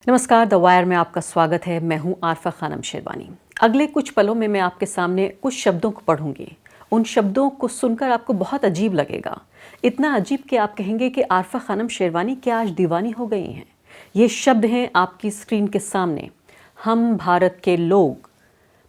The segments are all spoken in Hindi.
नमस्कार, द वायर में आपका स्वागत है। मैं हूं आरफा खानम शेरवानी। अगले कुछ पलों में मैं आपके सामने कुछ शब्दों को पढ़ूंगी। उन शब्दों को सुनकर आपको बहुत अजीब लगेगा, इतना अजीब कि आप कहेंगे कि आरफा खानम शेरवानी क्या आज दीवानी हो गई हैं। ये शब्द हैं आपकी स्क्रीन के सामने। हम भारत के लोग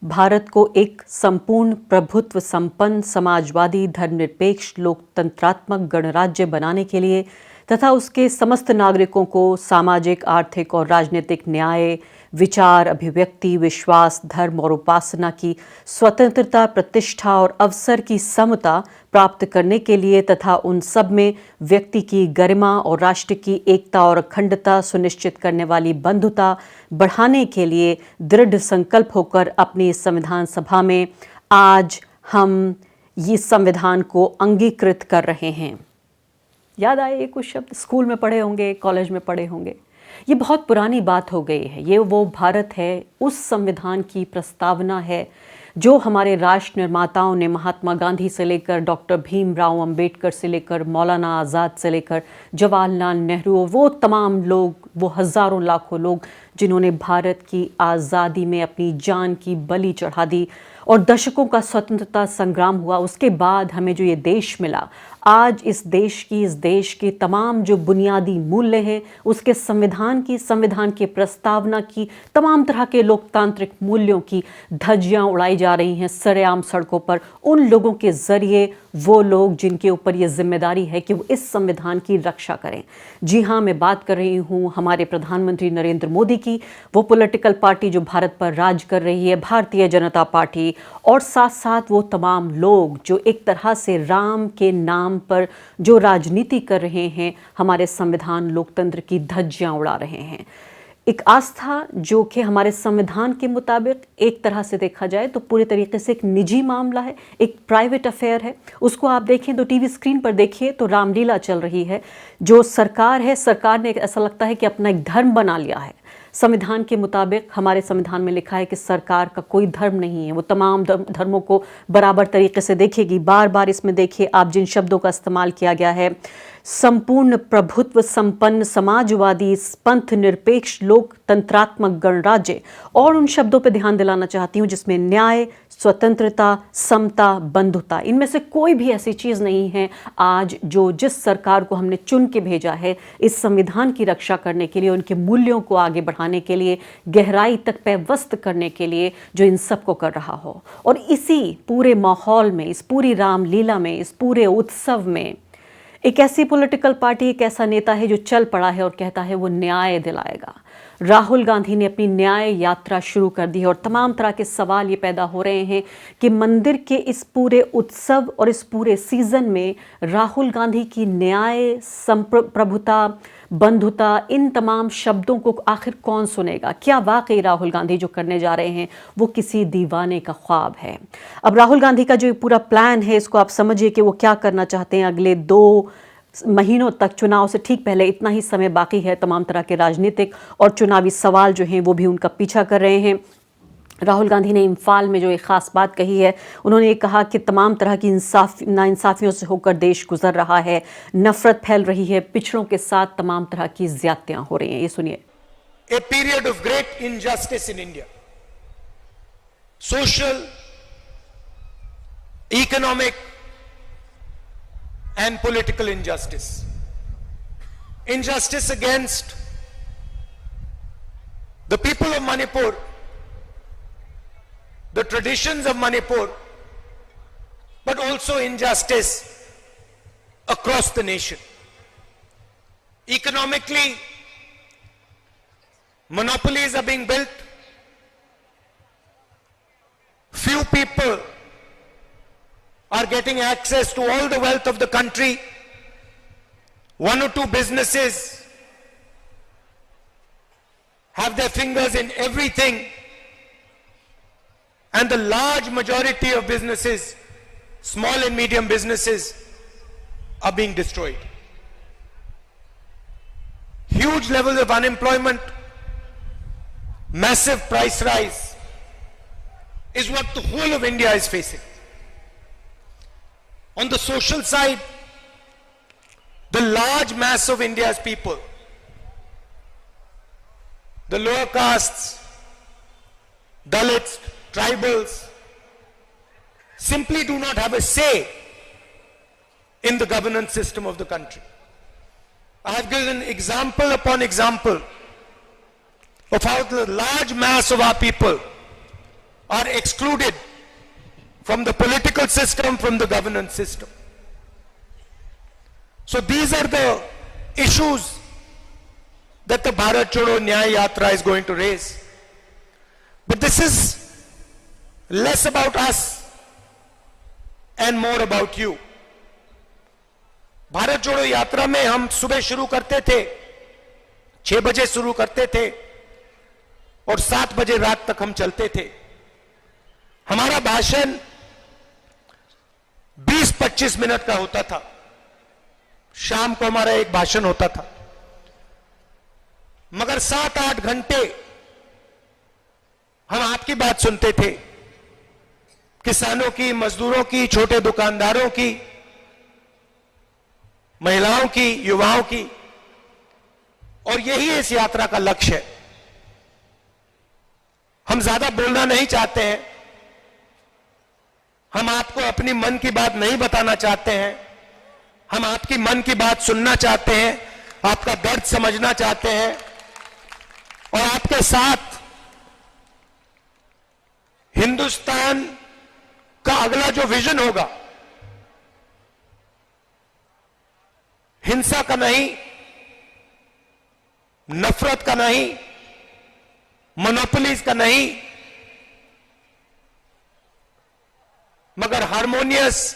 भारत को एक संपूर्ण प्रभुत्व संपन्न समाजवादी धर्मनिरपेक्ष लोकतंत्रात्मक गणराज्य बनाने के लिए तथा उसके समस्त नागरिकों को सामाजिक, आर्थिक और राजनीतिक न्याय, विचार, अभिव्यक्ति, विश्वास, धर्म और उपासना की स्वतंत्रता, प्रतिष्ठा और अवसर की समता प्राप्त करने के लिए तथा उन सब में व्यक्ति की गरिमा और राष्ट्र की एकता और अखंडता सुनिश्चित करने वाली बंधुता बढ़ाने के लिए दृढ़ संकल्प होकर अपनी संविधान सभा में आज हम इस संविधान को अंगीकृत कर रहे हैं। याद आए ये कुछ शब्द? स्कूल में पढ़े होंगे, कॉलेज में पढ़े होंगे। ये बहुत पुरानी बात हो गई है। ये वो भारत है, उस संविधान की प्रस्तावना है जो हमारे राष्ट्र निर्माताओं ने महात्मा गांधी से लेकर डॉक्टर भीमराव अंबेडकर से लेकर मौलाना आज़ाद से लेकर जवाहरलाल नेहरू, वो तमाम लोग, वो हज़ारों लाखों लोग जिन्होंने भारत की आज़ादी में अपनी जान की बलि चढ़ा दी और दशकों का स्वतंत्रता संग्राम हुआ। उसके बाद हमें जो ये देश मिला, आज इस देश के तमाम जो बुनियादी मूल्य हैं, उसके संविधान की प्रस्तावना की, तमाम तरह के लोकतांत्रिक मूल्यों की धज्जियां उड़ाई जा रही हैं सरेआम सड़कों पर, उन लोगों के जरिए, वो लोग जिनके ऊपर ये जिम्मेदारी है कि वो इस संविधान की रक्षा करें। जी हाँ, मैं बात कर रही हूँ हमारे प्रधानमंत्री नरेंद्र मोदी की, वो पॉलिटिकल पार्टी जो भारत पर राज कर रही है, भारतीय जनता पार्टी, और साथ साथ वो तमाम लोग जो एक तरह से राम के नाम पर जो राजनीति कर रहे हैं, हमारे संविधान लोकतंत्र की धज्जियां उड़ा रहे हैं। एक आस्था जो कि हमारे संविधान के मुताबिक एक तरह से देखा जाए तो पूरी तरीके से एक निजी मामला है, एक प्राइवेट अफेयर है। उसको आप देखें तो टीवी स्क्रीन पर देखिए तो रामलीला चल रही है। जो सरकार है, सरकार ने ऐसा लगता है कि अपना एक धर्म बना लिया है। संविधान के मुताबिक हमारे संविधान में लिखा है कि सरकार का कोई धर्म नहीं है, वो तमाम धर्मों को बराबर तरीके से देखेगी। बार बार इसमें देखिए आप जिन शब्दों का इस्तेमाल किया गया है, संपूर्ण प्रभुत्व संपन्न समाजवादी पंथ निरपेक्ष लोकतंत्रात्मक गणराज्य, और उन शब्दों पर ध्यान दिलाना चाहती हूँ जिसमें न्याय, स्वतंत्रता, समता, बंधुता, इनमें से कोई भी ऐसी चीज़ नहीं है आज जो जिस सरकार को हमने चुन के भेजा है इस संविधान की रक्षा करने के लिए, उनके मूल्यों को आगे बढ़ाने के लिए, गहराई तक पैवस्त करने के लिए, जो इन सब को कर रहा हो। और इसी पूरे माहौल में, इस पूरी रामलीला में, इस पूरे उत्सव में एक ऐसी पॉलिटिकल पार्टी, एक ऐसा नेता है जो चल पड़ा है और कहता है वो न्याय दिलाएगा। राहुल गांधी ने अपनी न्याय यात्रा शुरू कर दी है और तमाम तरह के सवाल ये पैदा हो रहे हैं कि मंदिर के इस पूरे उत्सव और इस पूरे सीजन में राहुल गांधी की न्याय, प्रभुता, बंधुता, इन तमाम शब्दों को आखिर कौन सुनेगा? क्या वाकई राहुल गांधी जो करने जा रहे हैं वो किसी दीवाने का ख्वाब है? अब राहुल गांधी का जो पूरा प्लान है, इसको आप समझिए कि वो क्या करना चाहते हैं। अगले 2 महीनों तक, चुनाव से ठीक पहले इतना ही समय बाकी है, तमाम तरह के राजनीतिक और चुनावी सवाल जो हैं वो भी उनका पीछा कर रहे हैं। राहुल गांधी ने इम्फाल में जो एक ख़ास बात कही है, उन्होंने ये कहा कि तमाम तरह की नाइंसाफ़ियों से होकर देश गुजर रहा है, नफ़रत फैल रही है, पिछड़ों के साथ तमाम तरह की ज़्यादतियाँ हो रही हैं। ये सुनिए। A period of great injustice in India, social, economic and political injustice. Injustice against the people of Manipur, the traditions of Manipur, but also injustice across the nation. Economically, monopolies are being built. Few people are getting access to all the wealth of the country. 1 or 2 businesses have their fingers in everything, and the large majority of businesses, small and medium businesses, are being destroyed. Huge levels of unemployment, massive price rise is what the whole of India is facing. On the social side, the large mass of India's people, the lower castes, Dalits, tribals, simply do not have a say in the governance system of the country. I have given example upon example of how the large mass of our people are excluded from the political system, from the governance system. So these are the issues that the Bharat Chodo Nyaya Yatra is going to raise. But this is less about us and more about you. Bharat जोड़ो यात्रा में हम सुबह शुरू करते थे, 6 बजे शुरू करते थे और 7 बजे रात तक हम चलते थे. हमारा भाषण 20-25 मिनट का होता था. शाम को हमारा एक भाषण होता था, मगर 7-8 घंटे हम आपकी बात सुनते थे, किसानों की, मजदूरों की, छोटे दुकानदारों की, महिलाओं की, युवाओं की. और यही इस यात्रा का लक्ष्य है. हम ज्यादा बोलना नहीं चाहते हैं, हम आपको अपनी मन की बात नहीं बताना चाहते हैं, हम आपकी मन की बात सुनना चाहते हैं, आपका दर्द समझना चाहते हैं और आपके साथ हिंदुस्तान का अगला जो विजन होगा, हिंसा का नहीं, नफरत का नहीं, मोनोपोलीज का नहीं, मगर हार्मोनियस,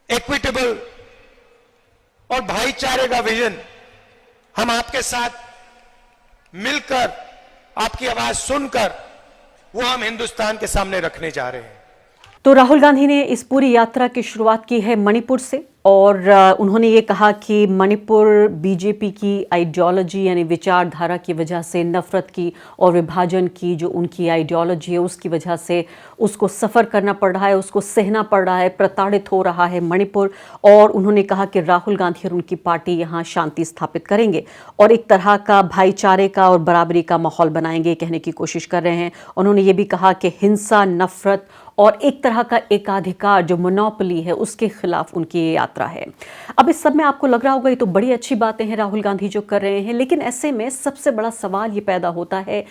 इक्विटेबल और भाईचारे का विजन हम आपके साथ मिलकर, आपकी आवाज सुनकर, वो हम हिंदुस्तान के सामने रखने जा रहे हैं. तो राहुल गांधी ने इस पूरी यात्रा की शुरुआत की है मणिपुर से और उन्होंने ये कहा कि मणिपुर बीजेपी की आइडियोलॉजी यानी विचारधारा की वजह से, नफरत की और विभाजन की जो उनकी आइडियोलॉजी है उसकी वजह से उसको सफ़र करना पड़ रहा है, उसको सहना पड़ रहा है, प्रताड़ित हो रहा है मणिपुर. और उन्होंने कहा कि राहुल गांधी और उनकी पार्टी यहाँ शांति स्थापित करेंगे और एक तरह का भाईचारे का और बराबरी का माहौल बनाएंगे, कहने की कोशिश कर रहे हैं. उन्होंने ये भी कहा कि हिंसा, नफरत और एक तरह का एकाधिकार जो मोनोपोली है उसके खिलाफ उनकी ये यात्रा है. अब इस सब में आपको लग रहा होगा ये तो बड़ी अच्छी बातें हैं राहुल गांधी जो कर रहे हैं, लेकिन ऐसे में सबसे बड़ा सवाल ये पैदा होता है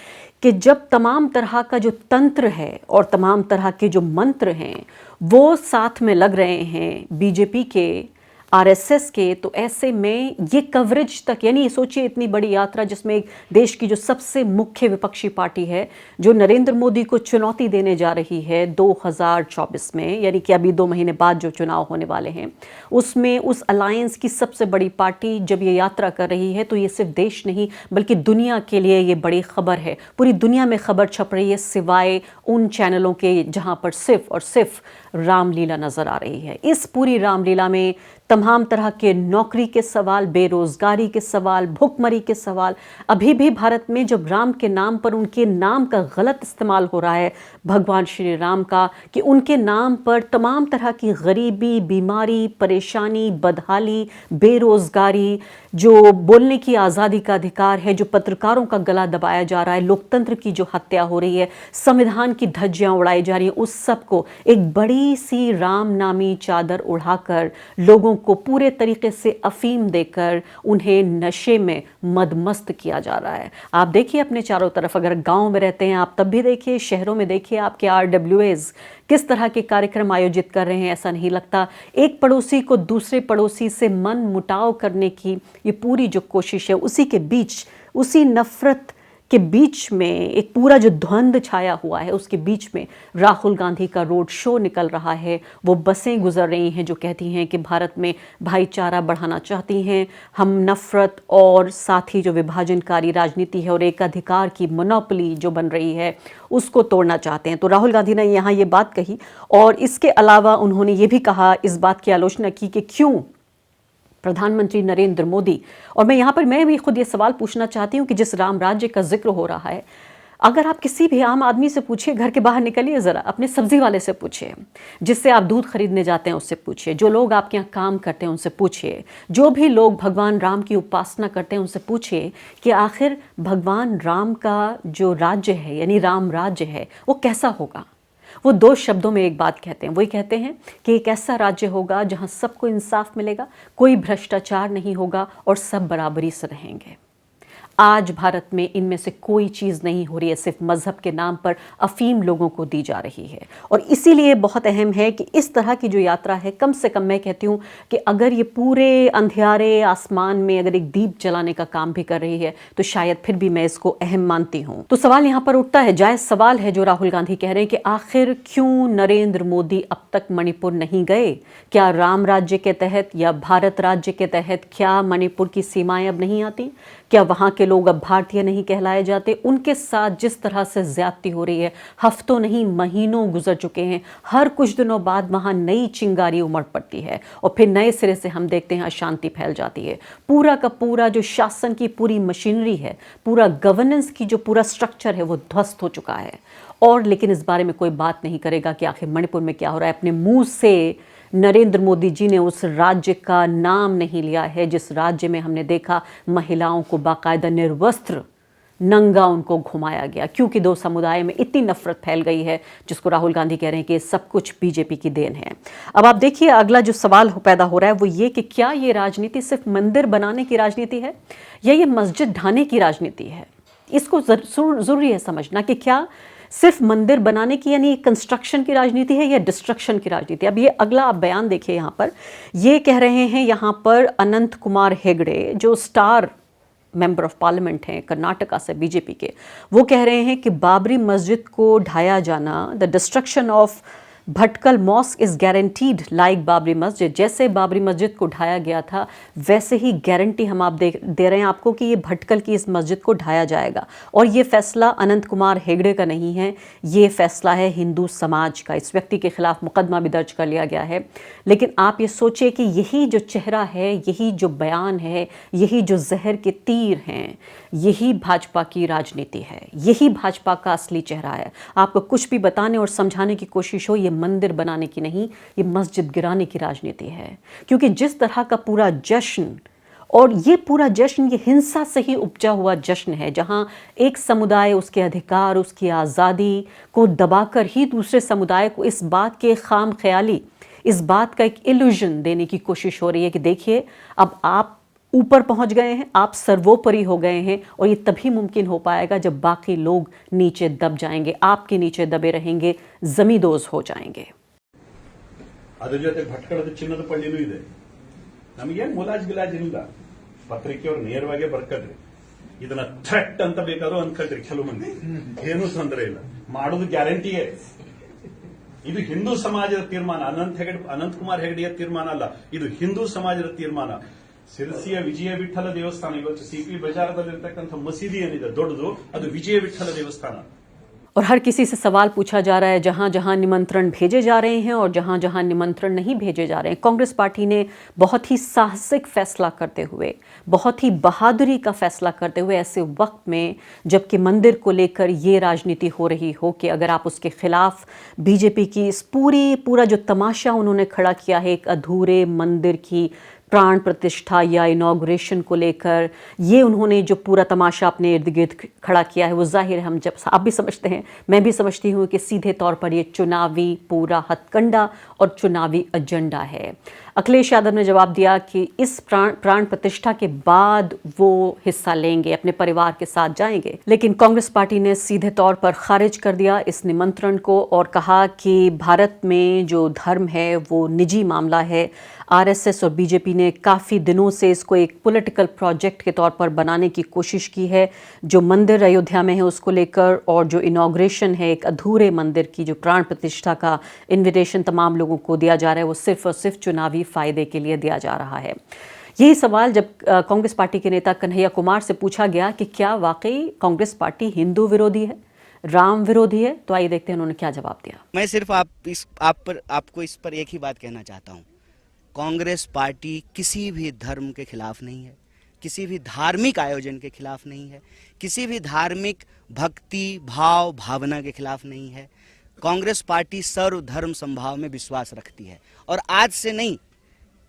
कि जब तमाम तरह का जो तंत्र है और तमाम तरह के जो मंत्र हैं वो साथ में लग रहे हैं बीजेपी के, आरएसएस के, तो ऐसे में ये कवरेज तक, यानी सोचिए इतनी बड़ी यात्रा जिसमें एक देश की जो सबसे मुख्य विपक्षी पार्टी है जो नरेंद्र मोदी को चुनौती देने जा रही है 2024 में, यानी कि अभी 2 महीने बाद जो चुनाव होने वाले हैं, उसमें उस अलायंस की सबसे बड़ी पार्टी जब ये यात्रा कर रही है तो ये सिर्फ देश नहीं बल्कि दुनिया के लिए ये बड़ी खबर है. पूरी दुनिया में खबर छप रही है सिवाय उन चैनलों के जहाँ पर सिर्फ और सिर्फ रामलीला नजर आ रही है. इस पूरी रामलीला में तमाम तरह के नौकरी के सवाल, बेरोजगारी के सवाल, भुखमरी के सवाल, अभी भी भारत में जब राम के नाम पर उनके नाम का गलत इस्तेमाल हो रहा है, भगवान श्री राम का, कि उनके नाम पर तमाम तरह की गरीबी, बीमारी, परेशानी, बदहाली, बेरोजगारी, जो बोलने की आज़ादी का अधिकार है, जो पत्रकारों का गला दबाया जा रहा है, लोकतंत्र की जो हत्या हो रही है, संविधान की धज्जियां उड़ाई जा रही हैं, उस सब को एक बड़ी सी राम नामी चादर उड़ाकर लोगों को पूरे तरीके से अफीम देकर उन्हें नशे में मदमस्त किया जा रहा है. आप देखिए अपने चारों तरफ, अगर गांव में रहते हैं आप तब भी देखिए, शहरों में देखिए आपके RWAs किस तरह के कार्यक्रम आयोजित कर रहे हैं. ऐसा नहीं लगता एक पड़ोसी को दूसरे पड़ोसी से मन मुटाव करने की ये पूरी जो कोशिश है, उसी के बीच, उसी नफरत के बीच में एक पूरा जो द्वंद्व छाया हुआ है उसके बीच में राहुल गांधी का रोड शो निकल रहा है. वो बसें गुजर रही हैं जो कहती हैं कि भारत में भाईचारा बढ़ाना चाहती हैं, हम नफरत और साथ ही जो विभाजनकारी राजनीति है और एकाधिकार की मोनोपोली जो बन रही है उसको तोड़ना चाहते हैं. तो राहुल गांधी ने यहाँ ये बात कही और इसके अलावा उन्होंने ये भी कहा, इस बात की आलोचना की कि क्यों प्रधानमंत्री नरेंद्र मोदी, और मैं यहाँ पर मैं भी खुद ये सवाल पूछना चाहती हूँ कि जिस राम राज्य का जिक्र हो रहा है, अगर आप किसी भी आम आदमी से पूछिए, घर के बाहर निकलिए ज़रा, अपने सब्जी वाले से पूछिए, जिससे आप दूध खरीदने जाते हैं उससे पूछिए, जो लोग आपके यहाँ काम करते हैं उनसे पूछिए, जो भी लोग भगवान राम की उपासना करते हैं उनसे पूछिए कि आखिर भगवान राम का जो राज्य है, यानी राम राज्य है, वो कैसा होगा। वो 2 शब्दों में एक बात कहते हैं, वही कहते हैं कि एक ऐसा राज्य होगा जहाँ सबको इंसाफ मिलेगा, कोई भ्रष्टाचार नहीं होगा और सब बराबरी से रहेंगे। आज भारत में इनमें से कोई चीज़ नहीं हो रही है, सिर्फ मज़हब के नाम पर अफीम लोगों को दी जा रही है। और इसीलिए बहुत अहम है कि इस तरह की जो यात्रा है, कम से कम मैं कहती हूँ कि अगर ये पूरे अंधियारे आसमान में अगर एक दीप जलाने का काम भी कर रही है तो शायद फिर भी मैं इसको अहम मानती हूँ। तो सवाल यहाँ पर उठता है, जायज़ सवाल है जो राहुल गांधी कह रहे हैं कि आखिर क्यों नरेंद्र मोदी अब तक मणिपुर नहीं गए? क्या राम राज्य के तहत या भारत राज्य के तहत क्या मणिपुर की सीमाएं अब नहीं आती? क्या वहाँ के लोग अब भारतीय नहीं कहलाए जाते? उनके साथ जिस तरह से ज्यादती हो रही है, हफ्तों नहीं महीनों गुजर चुके हैं, हर कुछ दिनों बाद वहाँ नई चिंगारी उमड़ पड़ती है और फिर नए सिरे से हम देखते हैं अशांति फैल जाती है। पूरा का पूरा जो शासन की पूरी मशीनरी है, पूरा गवर्नेंस की जो पूरा स्ट्रक्चर है, वो ध्वस्त हो चुका है। और लेकिन इस बारे में कोई बात नहीं करेगा कि आखिर मणिपुर में क्या हो रहा है। अपने मुंह से नरेंद्र मोदी जी ने उस राज्य का नाम नहीं लिया है जिस राज्य में हमने देखा महिलाओं को बाकायदा निर्वस्त्र नंगा उनको घुमाया गया, क्योंकि 2 समुदाय में इतनी नफरत फैल गई है जिसको राहुल गांधी कह रहे हैं कि सब कुछ बीजेपी की देन है। अब आप देखिए, अगला जो सवाल पैदा हो रहा है वो ये कि क्या ये राजनीति सिर्फ मंदिर बनाने की राजनीति है या ये मस्जिद ढाने की राजनीति है? इसको जरूरी है समझना कि क्या सिर्फ मंदिर बनाने की यानी कंस्ट्रक्शन की राजनीति है या डिस्ट्रक्शन की राजनीति। अब ये अगला आप बयान देखिए, यहाँ पर ये कह रहे हैं यहाँ पर अनंत कुमार हेगड़े जो स्टार मेंबर ऑफ पार्लियामेंट हैं कर्नाटका से बीजेपी के, वो कह रहे हैं कि बाबरी मस्जिद को ढाया जाना, the destruction of Bhatkal mosque is guaranteed like Babri मस्जिद। जैसे बाबरी मस्जिद को ढाया गया था वैसे ही गारंटी हम आप दे रहे हैं आपको कि ये भटकल की इस मस्जिद को ढाया जाएगा। और ये फैसला अनंत कुमार हेगड़े का नहीं है, ये फैसला है हिंदू समाज का। इस व्यक्ति के खिलाफ मुकदमा भी दर्ज कर लिया गया है। लेकिन आप ये सोचिए कि यही जो चेहरा है, यही जो बयान है, यही जो जहर के तीर हैं, यही भाजपा की राजनीति है, यही भाजपा का असली चेहरा है। आपको कुछ भी बताने और समझाने की कोशिश हो, ये मंदिर बनाने की नहीं, ये मस्जिद गिराने की राजनीति है। क्योंकि जिस तरह का पूरा जश्न, और ये पूरा जश्न ये हिंसा से ही उपजा हुआ जश्न है, जहां एक समुदाय उसके अधिकार, उसकी आज़ादी को दबाकर ही दूसरे समुदाय को इस बात के खाम ख्याली, इस बात का एक इल्यूजन देने की कोशिश हो रही है कि देखिए अब आप ऊपर पहुंच गए हैं, आप सर्वोपरि हो गए हैं। और ये तभी मुमकिन हो पाएगा जब बाकी लोग नीचे दब जाएंगे, आपके नीचे दबे रहेंगे, जमींदोज हो जाएंगे। ಅದ್ರ ಜೊತೆ ಭಟ್ಕಳದ ಚಿನ್ನದ ಪಳ್ಳಿನೂ ಇದೆ. ನಮಗೇನು ಮುಲಾಜಿಲ್ಲ, ಪತ್ರಿಕೆಯವರು ನೇರವಾಗಿ ಬರ್ಕಡ್ರಿ, ಇದನ್ನ ಥ್ರೆಟ್ ಅಂತ ಬೇಕಾದ್ರೂ ಅನ್ಕಳ್ರಿ. ಕೆಲವು ಮಂದಿ ಏನೂ ತೊಂದರೆ ಇಲ್ಲ, ಮಾಡೋದು ಗ್ಯಾರಂಟಿಯೇ. ಇದು ಹಿಂದೂ ಸಮಾಜದ ತೀರ್ಮಾನ, ಅನಂತ್ ಕುಮಾರ್ ಹೆಗಡೆಯ ತೀರ್ಮಾನ ಅಲ್ಲ, ಇದು ಹಿಂದೂ ಸಮಾಜದ ತೀರ್ಮಾನ. ಸಿರಸಿಯ ವಿಜಯ ವಿಠಲ ದೇವಸ್ಥಾನ, ಇವತ್ತು ಸಿಪಿ ಬಜಾರದಲ್ಲಿರ್ತಕ್ಕಂಥ ಮಸೀದಿ ಏನಿದೆ ದೊಡ್ಡದು, ಅದು ವಿಜಯ ವಿಠಲ ದೇವಸ್ಥಾನ. और हर किसी से सवाल पूछा जा रहा है, जहां जहां निमंत्रण भेजे जा रहे हैं और जहां जहां निमंत्रण नहीं भेजे जा रहे हैं। कांग्रेस पार्टी ने बहुत ही साहसिक फैसला करते हुए, बहुत ही बहादुरी का फैसला करते हुए, ऐसे वक्त में जबकि मंदिर को लेकर ये राजनीति हो रही हो कि अगर आप उसके खिलाफ बीजेपी की इस पूरा जो तमाशा उन्होंने खड़ा किया है एक अधूरे मंदिर की प्राण प्रतिष्ठा या इनॉग्रेशन को लेकर, ये उन्होंने जो पूरा तमाशा अपने इर्द गिर्द खड़ा किया है, वो जाहिर है हम जब आप भी समझते हैं, मैं भी समझती हूँ कि सीधे तौर पर ये चुनावी पूरा हथकंडा और चुनावी एजेंडा है। अखिलेश यादव ने जवाब दिया कि इस प्राण प्रतिष्ठा के बाद वो हिस्सा लेंगे, अपने परिवार के साथ जाएंगे। लेकिन कांग्रेस पार्टी ने सीधे तौर पर खारिज कर दिया इस निमंत्रण को और कहा कि भारत में जो धर्म है वो निजी मामला है। आरएसएस और बीजेपी ने काफ़ी दिनों से इसको एक पॉलिटिकल प्रोजेक्ट के तौर पर बनाने की कोशिश की है। जो मंदिर अयोध्या में है उसको लेकर और जो इनॉग्रेशन है एक अधूरे मंदिर की, जो प्राण प्रतिष्ठा का इन्विटेशन तमाम लोगों को दिया जा रहा है, वो सिर्फ और सिर्फ चुनावी फ़ायदे के लिए दिया जा रहा है। यही सवाल जब कांग्रेस पार्टी के नेता कन्हैया कुमार से पूछा गया कि क्या वाकई कांग्रेस पार्टी हिंदू विरोधी है, राम विरोधी है, तो आइए देखते हैं उन्होंने क्या जवाब दिया। मैं सिर्फ आपको इस पर एक ही बात कहना चाहता हूँ, कांग्रेस पार्टी किसी भी धर्म के खिलाफ नहीं है, किसी भी धार्मिक आयोजन के खिलाफ नहीं है, किसी भी धार्मिक भक्ति भाव भावना के खिलाफ नहीं है। कांग्रेस पार्टी सर्वधर्म समभाव में विश्वास रखती है और आज से नहीं,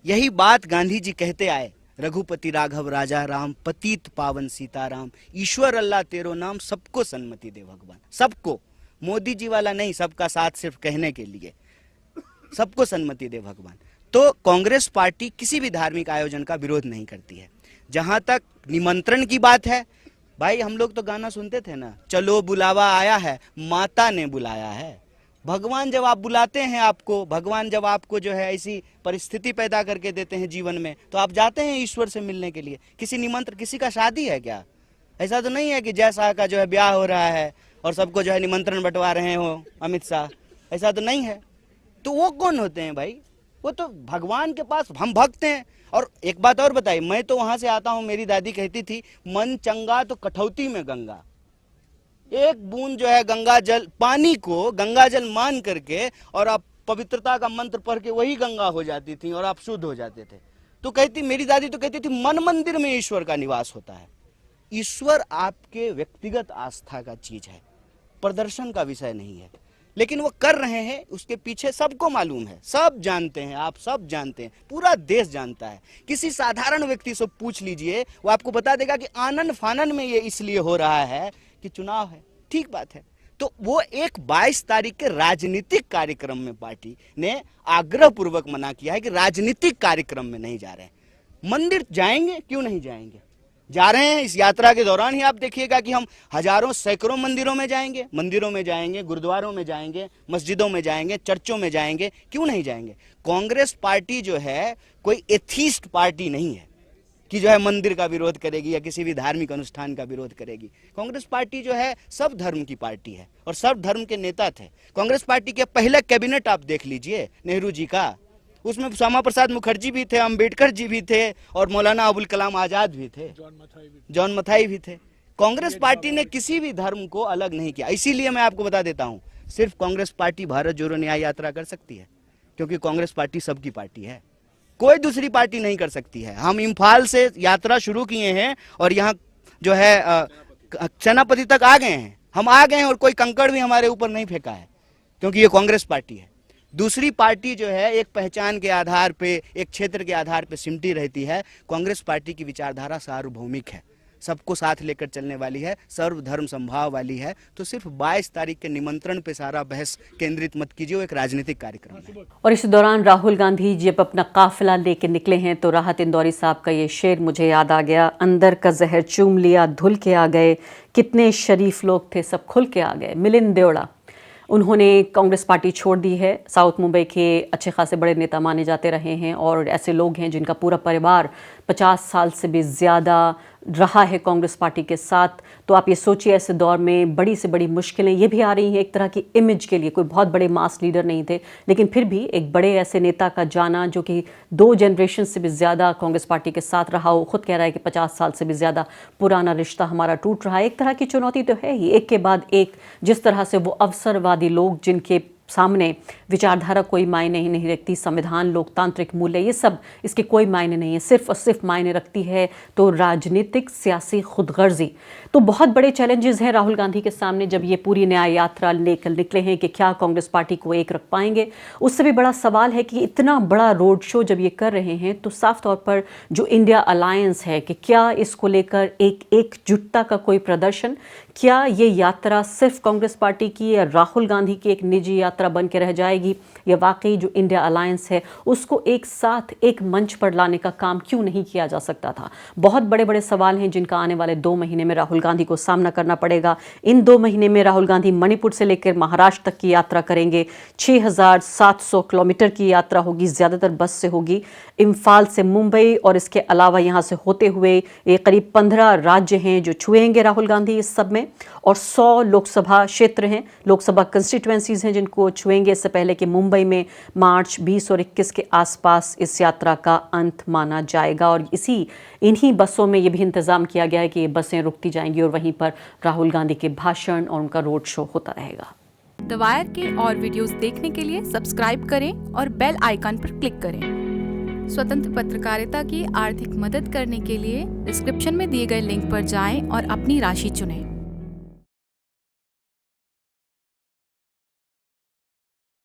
यही बात गांधी जी कहते आए, रघुपति राघव राजा राम, पतित पावन सीताराम, ईश्वर अल्लाह तेरो नाम, सबको सन्मति दे भगवान। सबको, मोदी जी वाला नहीं, सबका साथ सिर्फ कहने के लिए, सबको सन्मति दे भगवान। तो कांग्रेस पार्टी किसी भी धार्मिक आयोजन का विरोध नहीं करती है। जहां तक निमंत्रण की बात है, भाई हम लोग तो गाना सुनते थे ना, चलो बुलावा आया है, माता ने बुलाया है। भगवान जब आप बुलाते हैं आपको, भगवान जब आपको जो है ऐसी परिस्थिति पैदा करके देते हैं जीवन में, तो आप जाते हैं ईश्वर से मिलने के लिए। किसी निमंत्रण, किसी का शादी है क्या? ऐसा तो नहीं है कि जय शाह का जो है ब्याह हो रहा है और सबको जो है निमंत्रण बंटवा रहे हो अमित शाह, ऐसा तो नहीं है। तो वो कौन होते हैं भाई? वो तो भगवान के पास हम भक्त हैं। और एक बात और बताइए, मैं तो वहां से आता हूं, मेरी दादी कहती थी मन चंगा तो कठौती में गंगा। एक बूंद जो है गंगा जल, पानी को गंगा जल मान करके और आप पवित्रता का मंत्र पढ़ के वही गंगा हो जाती थी और आप शुद्ध हो जाते थे। तो कहती, मेरी दादी तो कहती थी मन मंदिर में ईश्वर का निवास होता है। ईश्वर आपके व्यक्तिगत आस्था का चीज है, प्रदर्शन का विषय नहीं है। लेकिन वो कर रहे हैं, उसके पीछे सबको मालूम है, सब जानते हैं, आप सब जानते हैं, पूरा देश जानता है। किसी साधारण व्यक्ति से पूछ लीजिए, वो आपको बता देगा कि आनन फानन में ये इसलिए हो रहा है कि चुनाव है। ठीक बात है। तो वो एक 22 तारीख के राजनीतिक कार्यक्रम में पार्टी ने आग्रह पूर्वक मना किया है कि राजनीतिक कार्यक्रम में नहीं जा रहे हैं। मंदिर जाएंगे, क्यों नहीं जाएंगे, जा रहे हैं। इस यात्रा के दौरान ही आप देखिएगा कि हम हजारों सैकड़ों मंदिरों में जाएंगे, गुरुद्वारों में जाएंगे, मस्जिदों में जाएंगे, चर्चों में जाएंगे, क्यों नहीं जाएंगे। कांग्रेस पार्टी जो है कोई एथीस्ट पार्टी नहीं है कि जो है मंदिर का विरोध करेगी या किसी भी धार्मिक अनुष्ठान का विरोध करेगी। कांग्रेस पार्टी जो है सब धर्म की पार्टी है और सब धर्म के नेता थे। कांग्रेस पार्टी के पहले कैबिनेट आप देख लीजिए नेहरू जी का, उसमें श्यामा प्रसाद मुखर्जी भी थे, अंबेडकर जी भी थे और मौलाना अबुल कलाम आजाद भी थे, जॉन मथाई भी थे। कांग्रेस पार्टी ने किसी भी धर्म को अलग नहीं किया। इसीलिए मैं आपको बता देता हूं, सिर्फ कांग्रेस पार्टी भारत जोड़ो न्याय यात्रा कर सकती है, क्योंकि कांग्रेस पार्टी सबकी पार्टी है, कोई दूसरी पार्टी नहीं कर सकती है। हम इम्फाल से यात्रा शुरू किए हैं और यहाँ जो है सेनापति तक आ गए हैं, हम आ गए हैं और कोई कंकड़ भी हमारे ऊपर नहीं फेंका है, क्योंकि ये कांग्रेस पार्टी है। दूसरी पार्टी जो है एक पहचान के आधार पे, एक क्षेत्र के आधार पे सिमटी रहती है। कांग्रेस पार्टी की विचारधारा सार्वभौमिक है, सबको साथ लेकर चलने वाली है, सर्वधर्म समभाव वाली है। तो सिर्फ 22 तारीख के निमंत्रण पे सारा बहस केंद्रित मत कीजिए, वो एक राजनीतिक कार्यक्रम है। और इस दौरान राहुल गांधी जब अपना काफिला लेके निकले हैं तो राहत इंदौरी साहब का ये शेर मुझे याद आ गया, अंदर का जहर चूम लिया धुल के आ गए, कितने शरीफ लोग थे सब खुल के आ गए। मिलिंद देवड़ा, उन्होंने कांग्रेस पार्टी छोड़ दी है। साउथ मुंबई के अच्छे खासे बड़े नेता माने जाते रहे हैं और ऐसे लोग हैं जिनका पूरा परिवार 50 साल से भी ज़्यादा रहा है कांग्रेस पार्टी के साथ। तो आप ये सोचिए ऐसे दौर में बड़ी से बड़ी मुश्किलें ये भी आ रही हैं एक तरह की इमेज के लिए। कोई बहुत बड़े मास लीडर नहीं थे, लेकिन फिर भी एक बड़े ऐसे नेता का जाना जो कि 2 जनरेशन से भी ज़्यादा कांग्रेस पार्टी के साथ रहा हो, खुद कह रहा है कि 50 साल से भी ज़्यादा पुराना रिश्ता हमारा टूट रहा है। एक तरह की चुनौती तो है ही, एक के बाद एक जिस तरह से वो अवसरवादी लोग जिनके सामने विचारधारा कोई मायने ही नहीं रखती, संविधान, लोकतांत्रिक मूल्य, ये सब इसके कोई मायने नहीं है, सिर्फ और सिर्फ मायने रखती है तो राजनीतिक सियासी खुदगर्जी। तो बहुत बड़े चैलेंजेस हैं राहुल गांधी के सामने जब ये पूरी न्याय यात्रा लेकर निकले हैं कि क्या कांग्रेस पार्टी को एक रख पाएंगे। उससे भी बड़ा सवाल है कि इतना बड़ा रोड शो जब ये कर रहे हैं तो साफ तौर पर जो इंडिया अलायंस है कि क्या इसको लेकर एक एकजुटता का कोई प्रदर्शन, क्या ये यात्रा सिर्फ कांग्रेस पार्टी की या राहुल गांधी की एक निजी यात्रा बन के रह जाएगी, या वाकई जो इंडिया अलायंस है उसको एक साथ एक मंच पर लाने का काम क्यों नहीं किया जा सकता था। बहुत बड़े बड़े सवाल हैं जिनका आने वाले 2 महीने में राहुल गांधी को सामना करना पड़ेगा। इन 2 महीने में राहुल गांधी मणिपुर से लेकर महाराष्ट्र तक की यात्रा करेंगे। 6700 किलोमीटर की यात्रा होगी, ज़्यादातर बस से होगी, इम्फाल से मुंबई और इसके अलावा यहाँ से होते हुए ये करीब 15 राज्य हैं जो छुएंगे राहुल गांधी इस सब में, और 100 लोकसभा क्षेत्र हैं, लोकसभा कंस्टिट्यूएंसीज हैं जिनको छुएंगे। इससे पहले कि मुंबई में मार्च 20 और 21 के आसपास इस यात्रा का अंत माना जाएगा। और इन्हीं बसों में ये भी इंतज़ाम किया गया है कि ये बसें रुकती जाएंगी और वहीं पर राहुल गांधी के भाषण और उनका रोड शो होता रहेगा। द वायर के और वीडियोस देखने के लिए सब्सक्राइब करें और बेल आइकन पर क्लिक करें। स्वतंत्र पत्रकारिता की आर्थिक मदद करने के लिए डिस्क्रिप्शन में दिए गए लिंक पर जाएं और अपनी राशि चुनें।